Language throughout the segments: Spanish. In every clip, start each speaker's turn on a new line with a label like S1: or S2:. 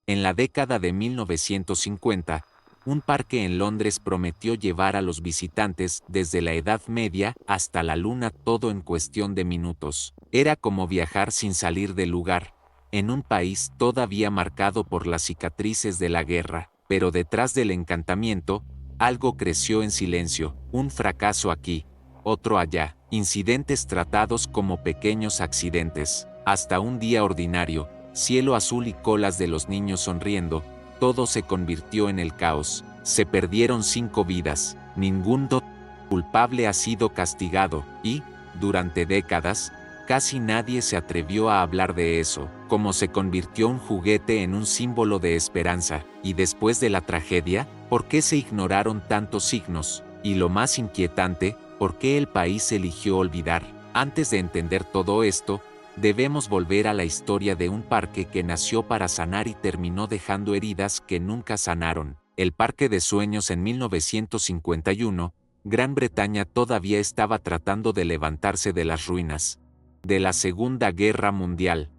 S1: En la década de 1950, un parque en Londres prometió llevar a los visitantes desde la Edad Media hasta la Luna todo en cuestión de minutos. Era como viajar sin salir del lugar, en un país todavía marcado por las cicatrices de la guerra, pero detrás del encantamiento, algo creció en silencio, un fracaso aquí, otro allá, incidentes tratados como pequeños accidentes, hasta un día ordinario, cielo azul y colas de los niños sonriendo, todo se convirtió en el caos. Se perdieron 5 vidas, ningún culpable ha sido castigado, y, durante décadas, casi nadie se atrevió a hablar de eso, como se convirtió un juguete en un símbolo de esperanza. Y después de la tragedia, ¿por qué se ignoraron tantos signos? Y lo más inquietante, ¿por qué el país eligió olvidar? Antes de entender todo esto, debemos volver a la historia de un parque que nació para sanar y terminó dejando heridas que nunca sanaron. El Parque de Sueños en 1951, Gran Bretaña todavía estaba tratando de levantarse de las ruinas de la Segunda Guerra Mundial.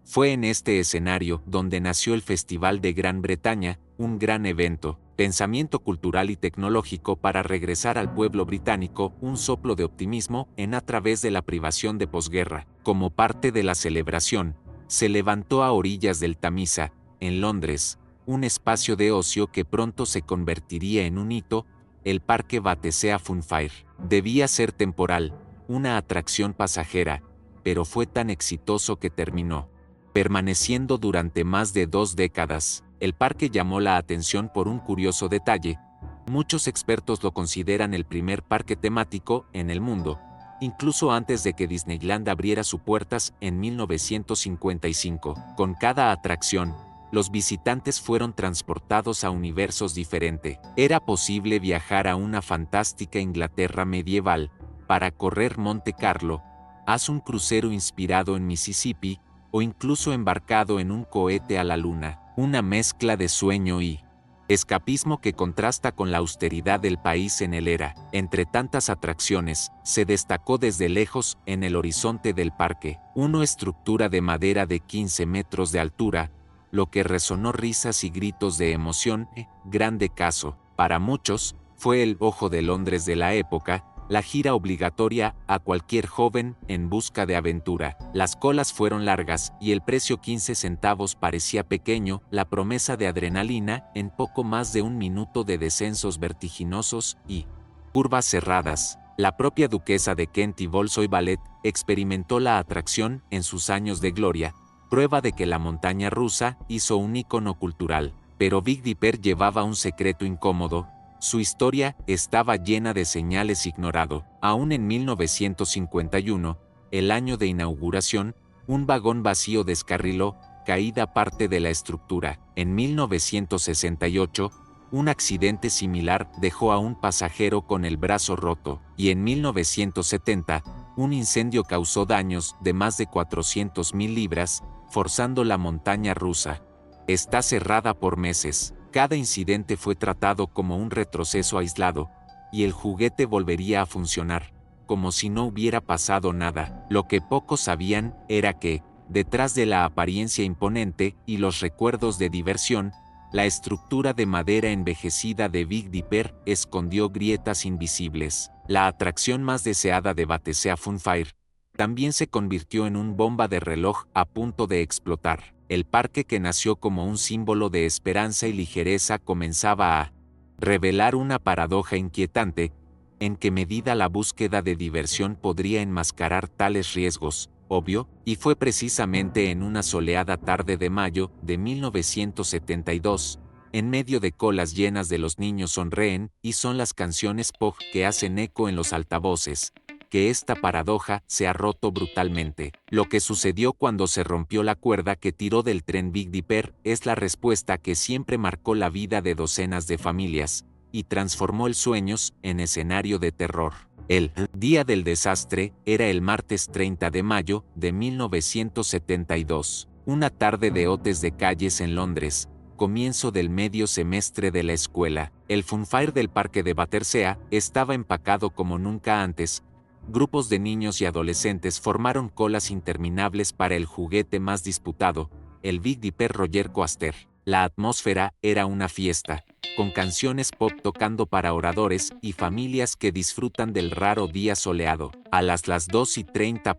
S1: Fue en este escenario donde nació el Festival de Gran Bretaña, un gran evento, pensamiento cultural y tecnológico para regresar al pueblo británico un soplo de optimismo a través de la privación de posguerra. Como parte de la celebración, se levantó a orillas del Tamisa, en Londres, un espacio de ocio que pronto se convertiría en un hito, el Parque Battersea Funfair. Debía ser temporal, una atracción pasajera, pero fue tan exitoso que terminó permaneciendo durante más de 2 décadas. El parque llamó la atención por un curioso detalle. Muchos expertos lo consideran el primer parque temático en el mundo, incluso antes de que Disneyland abriera sus puertas en 1955. Con cada atracción, los visitantes fueron transportados a universos diferentes. Era posible viajar a una fantástica Inglaterra medieval, para correr Monte Carlo, haz un crucero inspirado en Mississippi, o incluso embarcado en un cohete a la luna, una mezcla de sueño y escapismo que contrasta con la austeridad del país en el era. Entre tantas atracciones, se destacó desde lejos, en el horizonte del parque, una estructura de madera de 15 metros de altura, lo que resonó risas y gritos de emoción. Grande caso, para muchos, fue el Ojo de Londres de la época, la gira obligatoria a cualquier joven en busca de aventura. Las colas fueron largas y el precio 15 centavos parecía pequeño, la promesa de adrenalina en poco más de un minuto de descensos vertiginosos y curvas cerradas. La propia duquesa de Kent y Bolshoi Ballet experimentó la atracción en sus años de gloria, prueba de que la montaña rusa hizo un ícono cultural. Pero Big Dipper llevaba un secreto incómodo. Su historia estaba llena de señales ignorado. Aún en 1951, el año de inauguración, un vagón vacío descarriló, caída parte de la estructura. En 1968, un accidente similar dejó a un pasajero con el brazo roto, y en 1970, un incendio causó daños de más de 400.000 libras, forzando la montaña rusa. Está cerrada por meses. Cada incidente fue tratado como un retroceso aislado, y el juguete volvería a funcionar, como si no hubiera pasado nada. Lo que pocos sabían era que, detrás de la apariencia imponente y los recuerdos de diversión, la estructura de madera envejecida de Big Dipper escondió grietas invisibles. La atracción más deseada de Battersea Funfair también se convirtió en un bomba de reloj a punto de explotar. El parque que nació como un símbolo de esperanza y ligereza comenzaba a revelar una paradoja inquietante. ¿En qué medida la búsqueda de diversión podría enmascarar tales riesgos? Obvio, y fue precisamente en una soleada tarde de mayo de 1972, en medio de colas llenas de Los niños sonreen y son las canciones pop que hacen eco en los altavoces, que esta paradoja se ha roto brutalmente. Lo que sucedió cuando se rompió la cuerda que tiró del tren Big Dipper es la respuesta que siempre marcó la vida de docenas de familias, y transformó el sueños en escenario de terror. El día del desastre era el martes 30 de mayo de 1972, una tarde de hotes de calles en Londres, comienzo del medio semestre de la escuela. El Funfair del parque de Battersea estaba empacado como nunca antes. Grupos de niños y adolescentes formaron colas interminables para el juguete más disputado, el Big Dipper Roger Coaster. La atmósfera era una fiesta, con canciones pop tocando para oradores y familias que disfrutan del raro día soleado. A las 2:30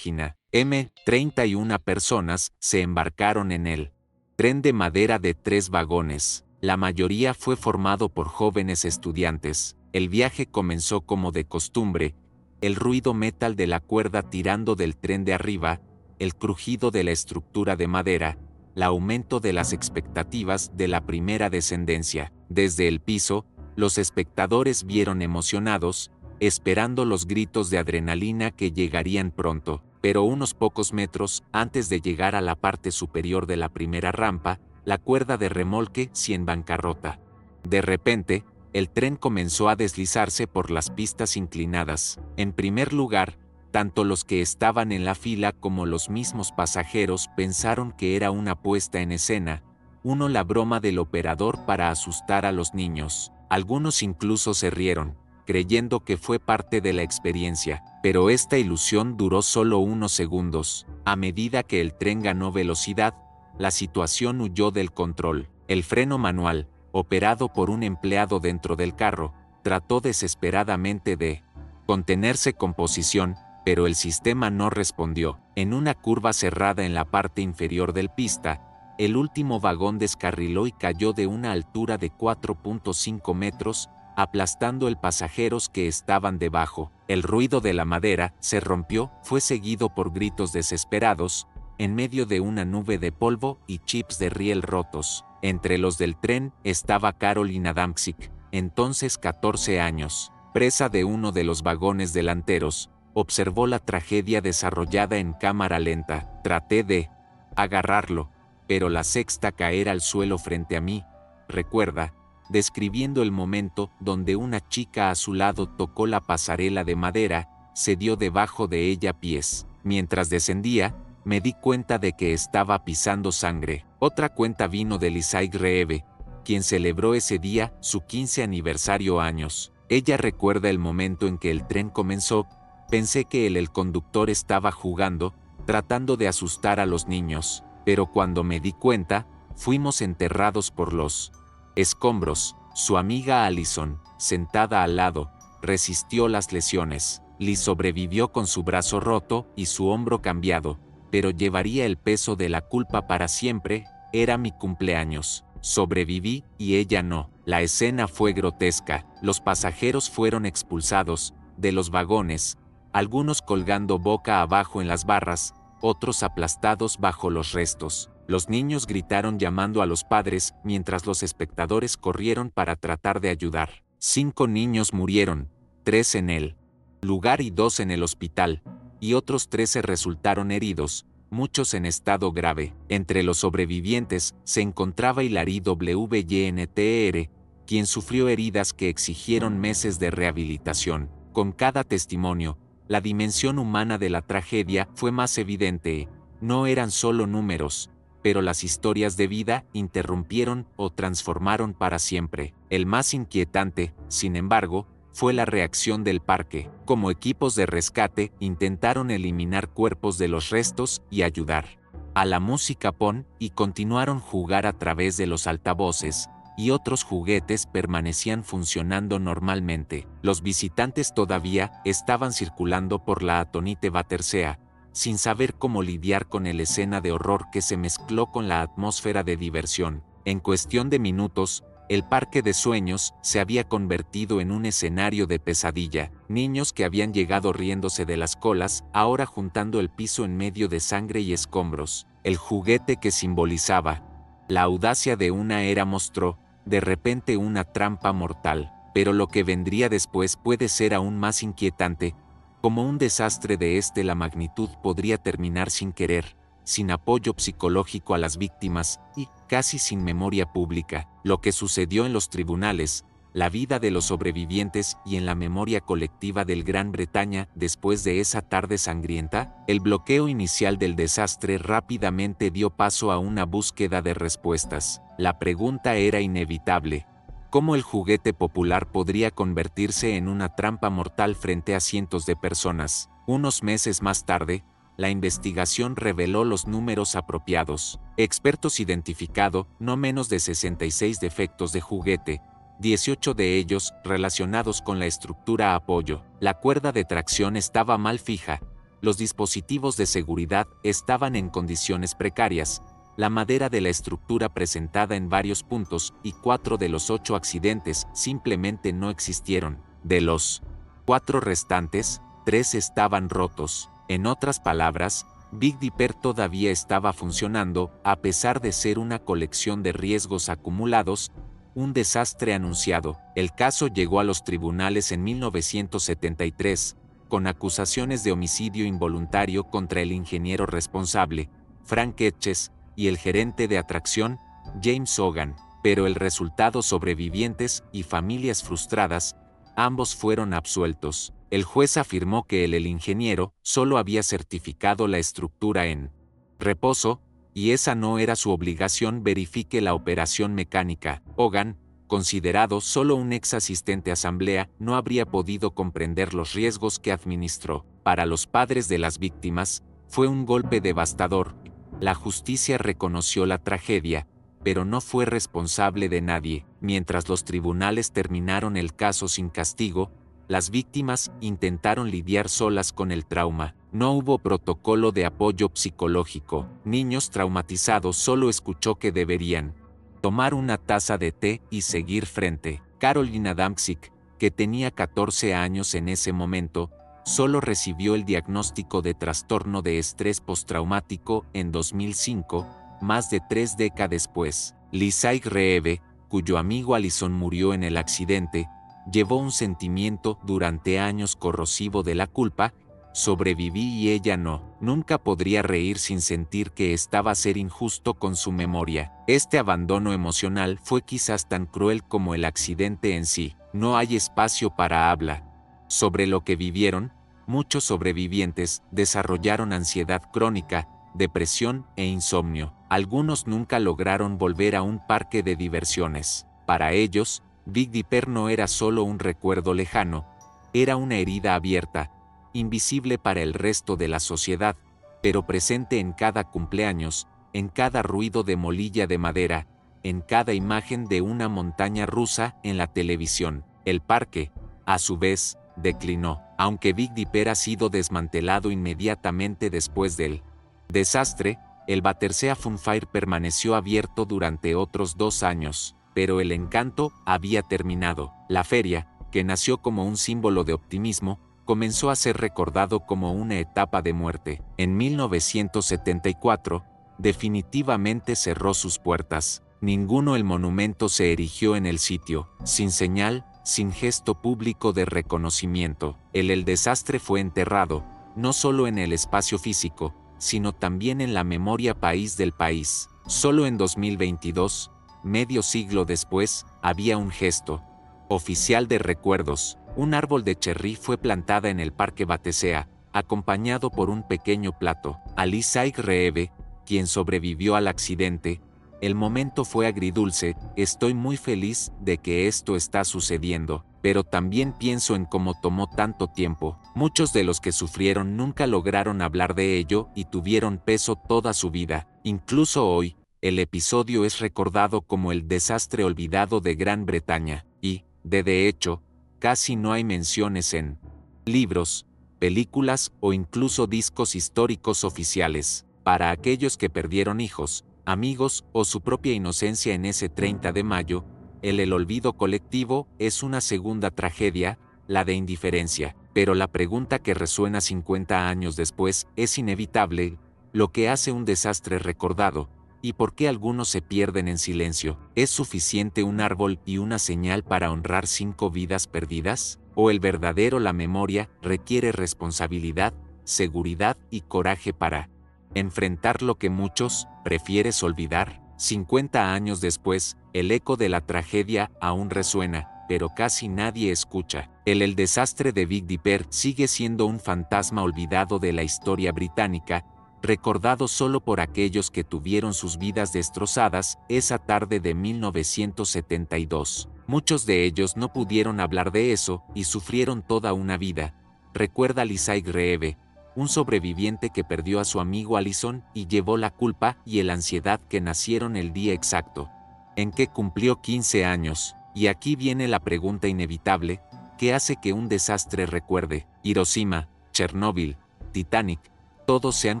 S1: p.m., 31 personas se embarcaron en el tren de madera de 3 vagones. La mayoría fue formado por jóvenes estudiantes. El viaje comenzó como de costumbre, el ruido metal de la cuerda tirando del tren de arriba, el crujido de la estructura de madera, el aumento de las expectativas de la primera descendencia. Desde el piso, los espectadores vieron emocionados, esperando los gritos de adrenalina que llegarían pronto, pero unos pocos metros antes de llegar a la parte superior de la primera rampa, la cuerda de remolque se en bancarrota. De repente, el tren comenzó a deslizarse por las pistas inclinadas. En primer lugar, tanto los que estaban en la fila como los mismos pasajeros pensaron que era una puesta en escena, la broma del operador para asustar a los niños. Algunos incluso se rieron, creyendo que fue parte de la experiencia, pero esta ilusión duró solo unos segundos. A medida que el tren ganó velocidad, la situación huyó del control. El freno manual, operado por un empleado dentro del carro, trató desesperadamente de contenerse con posición, pero el sistema no respondió. En una curva cerrada en la parte inferior del pista, el último vagón descarriló y cayó de una altura de 4.5 metros, aplastando el pasajeros que estaban debajo. El ruido de la madera se rompió, fue seguido por gritos desesperados, en medio de una nube de polvo y chips de riel rotos. Entre los del tren estaba Caroline Adamczyk, entonces 14 años, presa de uno de los vagones delanteros. Observó la tragedia desarrollada en cámara lenta. Traté de agarrarlo, pero la sexta caer al suelo frente a mí, recuerda, describiendo el momento donde una chica a su lado tocó la pasarela de madera, se dio debajo de ella pies. Mientras descendía, me di cuenta de que estaba pisando sangre. Otra cuenta vino de Lisay Greve, quien celebró ese día su 15 aniversario años. Ella recuerda el momento en que el tren comenzó. Pensé que el conductor estaba jugando, tratando de asustar a los niños, pero cuando me di cuenta, fuimos enterrados por los escombros. Su amiga Allison, sentada al lado, resistió las lesiones. Liz sobrevivió con su brazo roto y su hombro cambiado, pero llevaría el peso de la culpa para siempre. Era mi cumpleaños. Sobreviví y ella no. La escena fue grotesca. Los pasajeros fueron expulsados de los vagones, algunos colgando boca abajo en las barras, otros aplastados bajo los restos. Los niños gritaron llamando a los padres mientras los espectadores corrieron para tratar de ayudar. 5 niños murieron, 3 en el lugar y 2 en el hospital, y otros 13 resultaron heridos, muchos en estado grave. Entre los sobrevivientes se encontraba Hilary WYNTR, quien sufrió heridas que exigieron meses de rehabilitación. Con cada testimonio, la dimensión humana de la tragedia fue más evidente. No eran solo números, pero las historias de vida interrumpieron o transformaron para siempre. El más inquietante, sin embargo, fue la reacción del parque. Como equipos de rescate, intentaron eliminar cuerpos de los restos y ayudar a la música pop y continuaron jugar a través de los altavoces, y otros juguetes permanecían funcionando normalmente. Los visitantes todavía estaban circulando por la Atonite Battersea, sin saber cómo lidiar con la escena de horror que se mezcló con la atmósfera de diversión. En cuestión de minutos, el parque de sueños se había convertido en un escenario de pesadilla. Niños que habían llegado riéndose de las colas, ahora juntando el piso en medio de sangre y escombros. El juguete que simbolizaba la audacia de una era mostró, de repente, una trampa mortal. Pero lo que vendría después puede ser aún más inquietante. Como un desastre de la magnitud podría terminar sin querer, sin apoyo psicológico a las víctimas y casi sin memoria pública. Lo que sucedió en los tribunales, la vida de los sobrevivientes y en la memoria colectiva del Gran Bretaña después de esa tarde sangrienta, el bloqueo inicial del desastre rápidamente dio paso a una búsqueda de respuestas. La pregunta era inevitable: ¿cómo el juguete popular podría convertirse en una trampa mortal frente a cientos de personas? Unos meses más tarde, la investigación reveló los números apropiados. Expertos identificado no menos de 66 defectos de juguete, 18 de ellos relacionados con la estructura apoyo. La cuerda de tracción estaba mal fija, los dispositivos de seguridad estaban en condiciones precarias, la madera de la estructura presentada en varios puntos y 4 de los 8 accidentes simplemente no existieron. De los 4 restantes, 3 estaban rotos. En otras palabras, Big Dipper todavía estaba funcionando a pesar de ser una colección de riesgos acumulados, un desastre anunciado. El caso llegó a los tribunales en 1973, con acusaciones de homicidio involuntario contra el ingeniero responsable, Frank Etches, y el gerente de atracción, James Hogan, pero el resultado: sobrevivientes y familias frustradas, ambos fueron absueltos. El juez afirmó que el ingeniero solo había certificado la estructura en reposo, y esa no era su obligación. Verifique la operación mecánica. Hogan, considerado solo un ex asistente asamblea, no habría podido comprender los riesgos que administró. Para los padres de las víctimas, fue un golpe devastador. La justicia reconoció la tragedia, pero no fue responsable de nadie. Mientras los tribunales terminaron el caso sin castigo, las víctimas intentaron lidiar solas con el trauma. No hubo protocolo de apoyo psicológico. Niños traumatizados solo escuchó que deberían tomar una taza de té y seguir frente. Carolina Damczyk, que tenía 14 años en ese momento, solo recibió el diagnóstico de trastorno de estrés postraumático en 2005, más de 3 décadas después. Lisai Reeve, cuyo amigo Allison murió en el accidente, llevó un sentimiento durante años corrosivo de la culpa: sobreviví y ella no. Nunca podría reír sin sentir que estaba a ser injusto con su memoria. Este abandono emocional fue quizás tan cruel como el accidente en sí. No hay espacio para habla sobre lo que vivieron. Muchos sobrevivientes desarrollaron ansiedad crónica, depresión e insomnio. Algunos nunca lograron volver a un parque de diversiones. Para ellos, Big Dipper no era solo un recuerdo lejano, era una herida abierta, invisible para el resto de la sociedad, pero presente en cada cumpleaños, en cada ruido de molilla de madera, en cada imagen de una montaña rusa en la televisión. El parque, a su vez, declinó. Aunque Big Dipper ha sido desmantelado inmediatamente después del desastre, el Battersea Funfair permaneció abierto durante otros 2 años, pero el encanto había terminado. La feria, que nació como un símbolo de optimismo, comenzó a ser recordado como una etapa de muerte. En 1974, definitivamente cerró sus puertas. El monumento se erigió en el sitio, sin señal, sin gesto público de reconocimiento. El desastre fue enterrado, no solo en el espacio físico, sino también en la memoria país del país. Solo en 2022, medio siglo después, había un gesto oficial de recuerdos. Un árbol de cherrí fue plantada en el Parque Battersea, acompañado por un pequeño plato. A Lisai Reeve, quien sobrevivió al accidente, el momento fue agridulce: estoy muy feliz de que esto está sucediendo, pero también pienso en cómo tomó tanto tiempo. Muchos de los que sufrieron nunca lograron hablar de ello y tuvieron peso toda su vida. Incluso hoy, el episodio es recordado como el desastre olvidado de Gran Bretaña, y, de hecho, casi no hay menciones en libros, películas o incluso discos históricos oficiales. Para aquellos que perdieron hijos, amigos o su propia inocencia en ese 30 de mayo, el olvido colectivo es una segunda tragedia, la de indiferencia. Pero la pregunta que resuena 50 años después es inevitable: ¿lo que hace un desastre recordado? ¿Y por qué algunos se pierden en silencio? ¿Es suficiente un árbol y una señal para honrar 5 vidas perdidas? ¿O el verdadero la memoria requiere responsabilidad, seguridad y coraje para enfrentar lo que muchos prefieres olvidar? 50 años después, el eco de la tragedia aún resuena, pero casi nadie escucha. El desastre de Big Dipper sigue siendo un fantasma olvidado de la historia británica, recordado solo por aquellos que tuvieron sus vidas destrozadas esa tarde de 1972. Muchos de ellos no pudieron hablar de eso y sufrieron toda una vida, recuerda Lisai Reeve, un sobreviviente que perdió a su amigo Allison y llevó la culpa y la ansiedad que nacieron el día exacto en que cumplió 15 años. Y aquí viene la pregunta inevitable, ¿qué hace que un desastre recuerde? Hiroshima, Chernóbil, Titanic, todos se han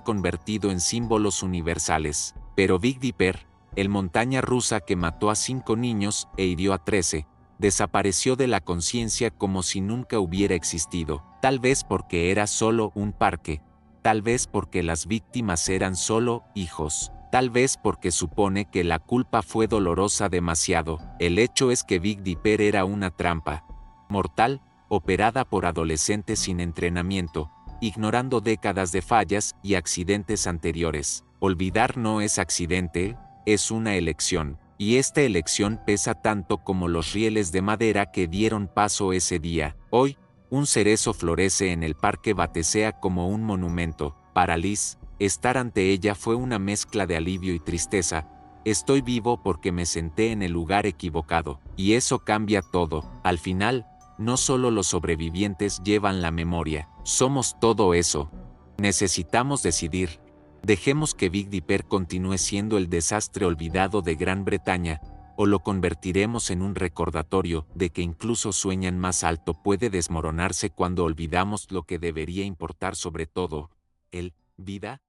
S1: convertido en símbolos universales. Pero Big Dipper, el montaña rusa que mató a 5 niños e hirió a 13, desapareció de la conciencia como si nunca hubiera existido, tal vez porque era solo un parque, tal vez porque las víctimas eran solo hijos, tal vez porque supone que la culpa fue dolorosa demasiado. El hecho es que Big Dipper era una trampa mortal, operada por adolescentes sin entrenamiento, ignorando décadas de fallas y accidentes anteriores. Olvidar no es accidente, es una elección, y esta elección pesa tanto como los rieles de madera que dieron paso ese día. Hoy, un cerezo florece en el parque Batesea como un monumento. Para Liz, estar ante ella fue una mezcla de alivio y tristeza. Estoy vivo porque me senté en el lugar equivocado, y eso cambia todo. Al final, no solo los sobrevivientes llevan la memoria, somos todo eso. Necesitamos decidir. Dejemos que Big Dipper continúe siendo el desastre olvidado de Gran Bretaña, o lo convertiremos en un recordatorio de que incluso sueñan más alto puede desmoronarse cuando olvidamos lo que debería importar sobre todo, el vida.